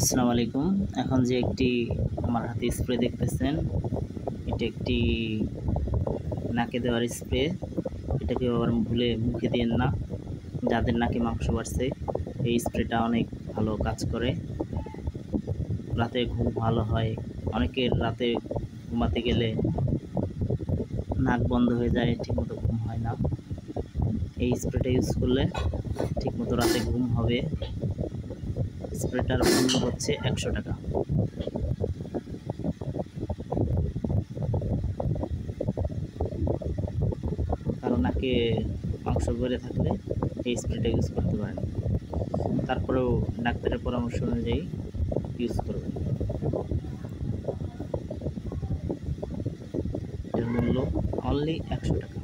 আসসালামু আলাইকুম। এখন যে একটি আমার হাতে স্প্রে দেখতেছেন, এটা একটি নাকে দেওয়ার স্প্রে। এটাকে আবার ভুলে মুখে দিয়েন না। যাদের নাকে মাংস বাড়ছে, এই স্প্রেটা অনেক ভালো কাজ করে। রাতে ঘুম ভালো হয়। অনেকের রাতে ঘুমাতে গেলে নাক বন্ধ হয়ে যায়, ঠিকমতো ঘুম হয় না। এই স্প্রেটা ইউজ করলে ঠিকমতো রাতে ঘুম হবে। স্প্রেটার মূল্য হচ্ছে ১০০ টাকা। কারো নাকে মাংস বেড়ে থাকলে এই স্প্রেটা ইউজ করতে পারেন। তারপরেও ডাক্তারের পরামর্শ অনুযায়ী ইউজ করবেন। এর মূল্য অনলি ১০০ টাকা।